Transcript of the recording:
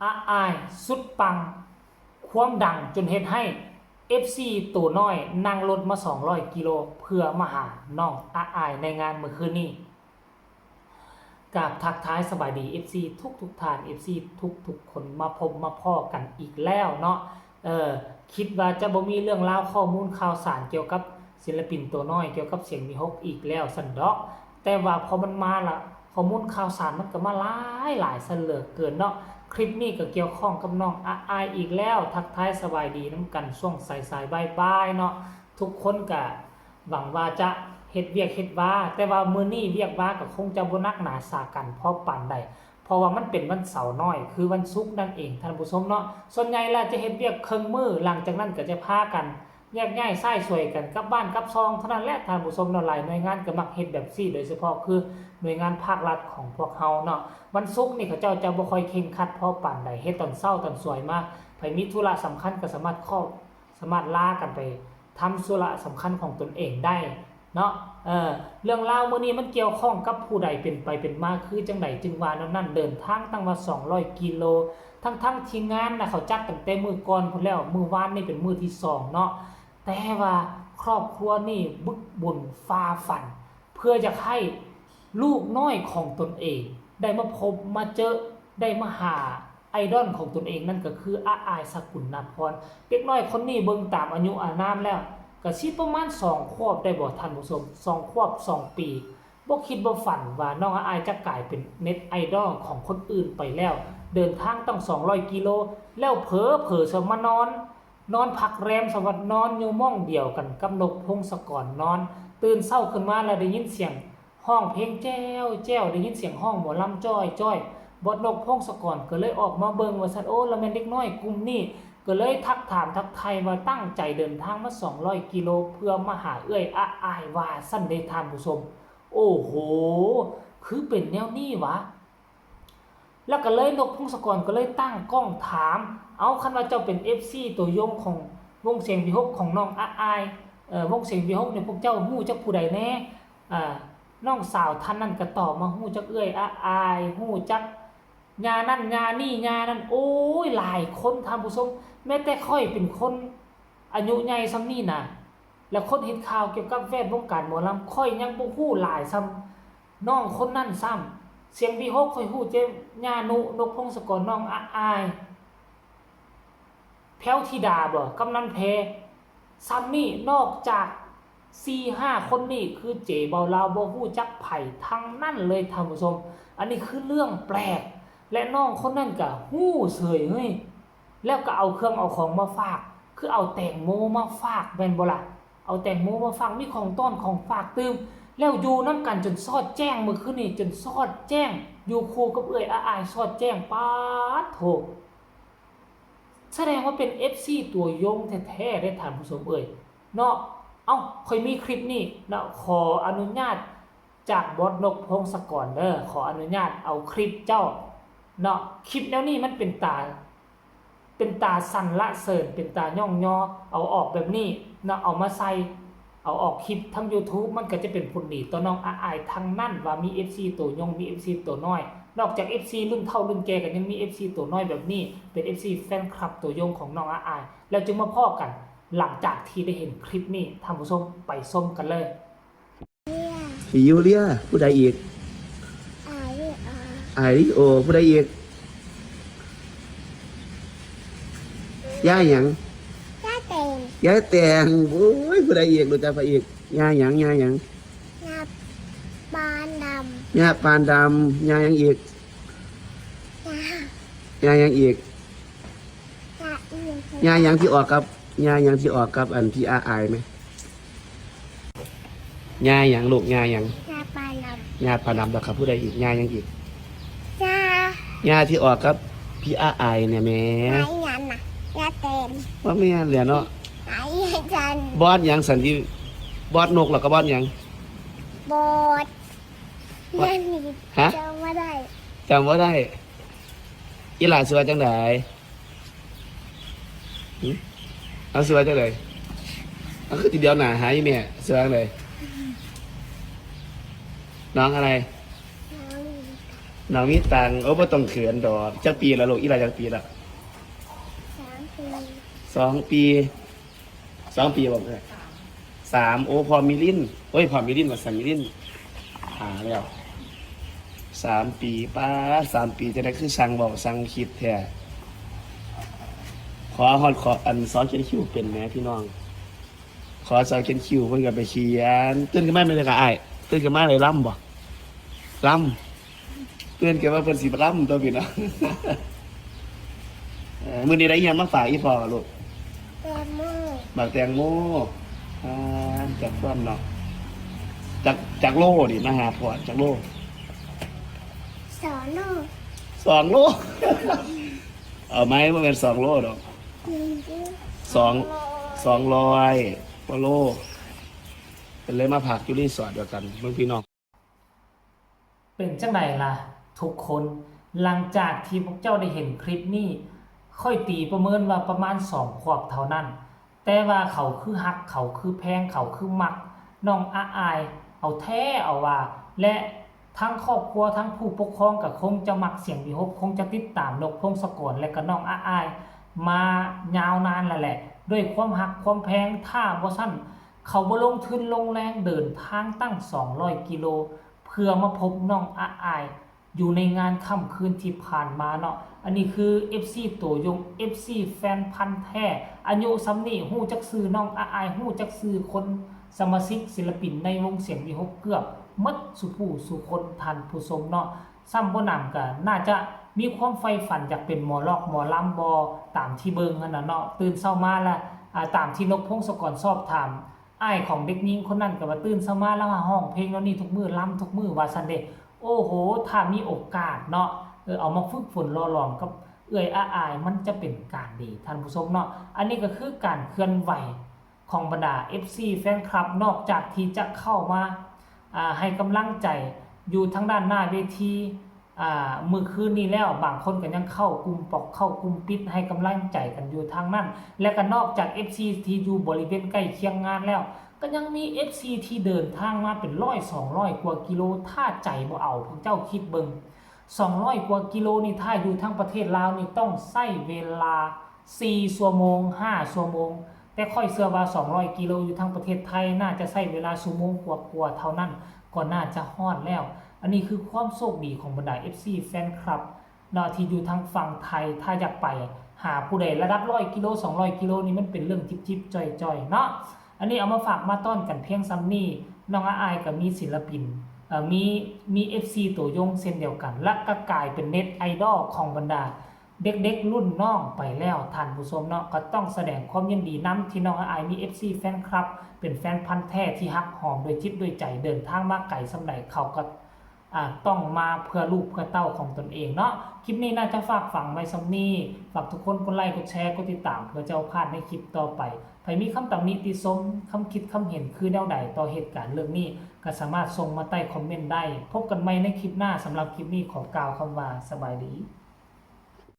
อายสุดปังความดังจนเฮ็ดให้ FC ตัวน้อยนั่งรถมา200กิโลเพื่อมาหาน้องอายในงานเมื่อคืนนี้กับทักทายสบายดี FC ทุกท่าน FC ทุกคนมาพบมาพ้อกันอีกแล้วเนาะคิดว่าจะบ่มีเรื่องราวข้อมูลข่าวสารเกี่ยวกับศิลปินตัวน้อยเกี่ยวกับเสียงมีฮกอีกแล้วสันดอกแต่ว่าพอมันมาละข้อมูลข่าวสารมันก็มาหลายซะเหลือเกินเนาะคลิปนี้ก็เกี่ยวข้องกับน้องอายอีกแล้วทักทายสบายดีน้ำกันช่วงสายบ่ายๆเนาะทุกคนก็หวังว่าจะเฮ็ดเวียกเฮ็ดว่าแต่ว่ามื้อนี้เวียกว่าก็คงจะบ่นักหนาสากันพอปานใดเพราะว่ามันเป็นวันเสาร์น้อยคือวันศุกร์นั่นเองท่านผู้ชมเนาะส่วนใหญ่แล้วจะเฮ็ดเวียกครึ่งมื้อหลังจากนั้นก็จะพากันแยกย้ายซ้ายสวยกันกลับบ้านกลับซองเท่านั้นแหละท่านผู้ชมเนาะหลายหน่วยงานก็มักเฮ็ดแบบซี่โดยเฉพาะคือหน่วยงานภาครัฐของพวกเฮาเนาะวันศุกร์นี่เขาเจ้าจะบ่ค่อยเคร่งครัดพอปานใดเฮ็ดตอนเช้าตอนสวยมากไผมีธุระสำคัญก็สามารถลากันไปทำธุระสำคัญของตนเองได้เนาะเรื่องราวมื้อนี้มันเกี่ยวข้องกับผู้ใดเป็นไปเป็นมาคือจังไดจึงว่านั้นเดินทางตั้งว่า200กิโลทั้งที่งานน่ะเขาจัดตั้งแต่มื้อก่อนพุ่นแล้วมื้อวานนี่เป็นมื้อที่2เนาะแต่ว่าครอบครัวนี่บึกบุญฝ่าฟันเพื่อจะให้ลูกน้อยของตนเองได้มาพบมาเจอได้มาหาไอดอลของตนเองนั่นก็คืออายสกุลนพรเด็กน้อยคนนี้เบิ่งตามอายุอานามแล้วก็สิประมาณ2ขวบได้บ่ท่านผู้ชม2ขวบ2ปีบ่คิดบ่ฝันว่าน้องอายจะกลายเป็นเน็ตไอดอลของคนอื่นไปแล้วเดินทางตั้ง200กิโลแล้วเผลอๆซะมานอนพักแรมสวัสดนอนอยู่ม่องเดียวกันกับนกพงศกรนอนตื่นเช้าขึ้นมาแล้วได้ยินเสียงห้องเพลงแจ้วได้ยินเสียงห้องหมอลำจ้อยบดนกพงศกรก็เลยออกมาเบิ่งว่าซั่นโอ้ละแม่นเด็กน้อยกลุ่มนี้ก็เลยทักทายว่าตั้งใจเดินทางมา200กิโลเพื่อมาหาเอื้อยอายว่าซั่นเด้ท่านผู้ชมโอ้โหคือเป็นแนวนี้วะแล้วก็เลยนกพงศกรก็เลยตั้งกล้องถามเอาคันว่าเจ้าเป็น FC ตัวยงของวงเสียงวิหกของน้องอายวงเสียงวิหกเนี่ยพวกเจ้าฮู้จักผู้ใดแน่น้องสาวท่านนั้นก็ตอบมาฮู้จักเอื้อยอายฮู้จักญานั่นญานี่ญานั่นโอ้ยหลายคนท่านผู้ชมแม้แต่ค่อยเป็นคนอายุใหญ่ซ้ำนี่น่ะแล้วคนเห็นข่าวเกี่ยวกับแวดวงการหมอลำค่อยยังบ่ฮู้หลายซ้ำน้องคนนั้นซ้ำเสียงวิหกค่อยฮู้เจ้ญานุนกพงศกรน้องอายแพ้วธิดาบ่กำนันเพซัมนี่นอกจาก 4-5 คนนี่คือเจ๋เบาลาวบ่ฮู้จักไผทั้งนั้นเลยท่านผู้ชมอันนี้คือเรื่องแปลกและน้องคนนั้นก็ฮู้เฉยเฮ้ยแล้วก็เอาเครื่องเอาของมาฝากคือเอาแตงโมมาฝากแม่นบ่ล่ะเอาแตงโมมาฝากมีของต้อนของฝากตื่มแล้วอยู่นำกันจนซอดแจ้งมื้อคืนนี้จนซอดแจ้งอยู่คู่กับเอื้อยอายซอดแจ้งป๊าดโถแสดงว่าเป็น FC ตัวยงแท้ๆได้ท่านผู้ชมเนาะค่อยมีคลิปนี้เนาะขออนุญาตจากบอสนกพงศกรขออนุญาตเอาคลิปเจ้าเนาะคลิปแล้วนี่มันเป็นตาสั่นละเสริญเป็นตาย่องยอเอาออกแบบนี้เนาะเอามาใส่เอาออกคลิปทั้ง YouTube มันก็จะเป็นผลดีต่อน้องอายทั้งนั้นว่ามี FC ตัวยงมี FC ตัวน้อยนอกจาก FC รุ่นเฒ่ารุ่นแก่ก็ยังมี FC ตัวน้อยแบบนี้เป็น FC แฟนคลับตัวยงของน้องอายแล้วจึงมาพ้อกันหลังจากที่ได้เห็นคลิปนี้ท่านผู้ชมไปชมกันเลยพี่ยูเลียผู้ใดอีกไอริโอผู้ใดอีกย่าหยังย่าแตงโอ้ยผู้ใดอีกรู้จักไปอีกย่าหยังยาปานดย่าปานดำย่าหยังอีกำย่าหยังอีกยาย่าหยังที่ออกกับย่าหยังที่ออกกับอันที่อายไหมย่าหยังลูกย่าหยังปานดย่าปานดำแล้วครับผู้ใดอีกย่าหยังอีกำย่าที่ออกกับพี่อายเนี่ยแม่ไหนยันน่ะยาเต็มว่าแม่เหลือเนาะไหนยันบอสหยังสันที่บอสนกหรอกับบอสหยังบอดยันนี่จำไม่ได้อีหลานสวยจังไดเอาสวยจังไดเอาคือทีเดียวหนาหายแม่สวยจังไดน้องอะไร น้องมีตังค์บ่ต้องเขินดอกจักปีแล้วลูกอีหลาจักปีแล้ว 3 ปี 2 ปี2 ปีบ่เอ้ย3โอ้พอมีลิ้นโอ้ยพอมีลิ้นว่าสันมีลิ้นแล้ว3 ปีป้า3 ปีจะได้คือสั่งเว้าสั่งคิดแท้ขออันสอนเขียนคิวเป็นแหมพี่น้องขอสอนเขียนคิวเพิ่นก็ไปเขียนตื่นขึ้นมาไม่ได้ก็อ้ายตื่นขึ้นมาเลยล่ำบ่ล่ำตื่นขึ้นมาเพิ่นสิล่ำตัวพี่น้อง มื้อนี้ได้อิหยังมาฝากอีพ่อลูก แตงโม บักแตงโมจากต้นเนาะจากโลดิมาหาพ่อจากโล สอนโน 2 โล เอาไหมว่าเป็น2 โลดอก 200 กว่าโลเป็นเลยมาผักอยู่รีสอร์ทเดียวกันเมื่อพี่น้อง เป็นจังไดล่ะทุกคนหลังจากที่พวกเจ้าได้เห็นคลิปนี้ค่อยตีประเมินว่าประมาณ2 ขวบเท่านั้น แต่ว่าเขาคือฮักเขาคือแพงเขาคือมักน้องอาอายเอาแท้เอาว่าและทั้งครอบครัวทั้งผู้ปกครองก็คงจะมักเสียงวิหกคงจะติดตามนกพงศกรและก็น้องอาอายมายาวนานแล้วแหละด้วยความฮักความแพงถ้าบ่ซั่นเขาบ่ลงทุนลงแรงเดินทางตั้ง200 กิโลเพื่อมาพบน้องอาอายอยู่ในงานค่ำคืนที่ผ่านมาเนาะอันนี้คือ FC ตัวยง FC แฟนพันธุ์แท้อายุซ้ำนี่ฮู้จักชื่อน้องอาอายฮู้จักชื่อคนสมาชิกศิลปินในวงเสียงวิหกเกือบหมดสุผู้สุคนท่านผู้ชมเนาะซ้ำบ่นำก็น่าจะมีความใฝ่ฝันอยากเป็นหมอลอกหมอลำบ่ตามที่เบิ่งนั่นน่ะเนาะตื่นเช้ามาแล้วตามที่นกพงศกรสอบถามอ้ายของเด็กหญิงคนนั้นก็ว่าตื่นเช้ามาแล้วห้องเพลงแล้วนี่ทุกมื้อลำทุกมื้อว่าซั่นเด้โอ้โหถ้ามีโอกาสเนาะเอามาฝึกฝนรอลองกับเอื้อยอาอายมันจะเป็นการดีท่านผู้ชมเนาะอันนี้ก็คือการเคลื่อนไหวของบรรดา FC แฟนคลับนอกจากที่จะเข้ามาให้กำลังใจอยู่ทางด้านหน้าเวทีมื้อคืนนี้แล้วบางคนก็ยังเข้ากลุ่มปอกเข้ากลุ่มปิดให้กำลังใจกันอยู่ทางนั้นและก็นอกจาก FC ที่อยู่บริเวณใกล้เคียงงานแล้วก็ยังมี FC ที่เดินทางมาเป็น100-200 กว่ากิโลถ้าใจบ่เอาพวกเจ้าคิดเบิ่ง200 กว่ากิโลนี่ถ้าอยู่ทั้งประเทศลาวนี่ต้องใช้เวลา4 ชั่วโมง5 ชั่วโมงแต่ค่อยเชื่อว่า200 กิโลอยู่ทั้งประเทศไทยน่าจะใช้เวลาชั่วโมงกว่าๆเท่านั้นก็น่าจะฮอดแล้วอันนี้คือความโชคดีของบรรดา FC แฟนคลับเนาะที่อยู่ทางฝั่งไทยถ้าอยากไปหาผู้ใดระดับ100 กิโล200 กิโลนี่มันเป็นเรื่องจิบๆจ่อยๆเนาะอันนี้เอามาฝากมาต้อนกันเพียงซ้ำนี้น้องอาอายก็มีศิลปินมี FC ตัวยงเช่นเดียวกันและก็กลายเป็นเน็ตไอดอลของบรรดาเด็กๆรุ่นน้องไปแล้วท่านผู้ชมเนาะก็ต้องแสดงความยินดีนำที่น้องอาอายมี FC แฟนคลับเป็นแฟนพันธุ์แท้ที่ฮักหอมโดยจิตโดยใจเดินทางมาไกลสำใดเขาก็ต้องมาเพื่อลูกเพื่อเต้าของตนเองเนาะคลิปนี้น่าจะฝากฝังไว้ซ้ำนี้ฝากทุกคนกดไลค์กดแชร์กดติดตามเพื่อจะเอาพลาดในคลิปต่อไปใครมีคำตำหนิติชมคำคิดคำเห็นคือแนวใดต่อเหตุการณ์เรื่องนี้ก็สามารถส่งมาใต้คอมเมนต์ได้พบกันใหม่ในคลิปหน้าสำหรับคลิปนี้ขอกล่าวคำว่าสบายดี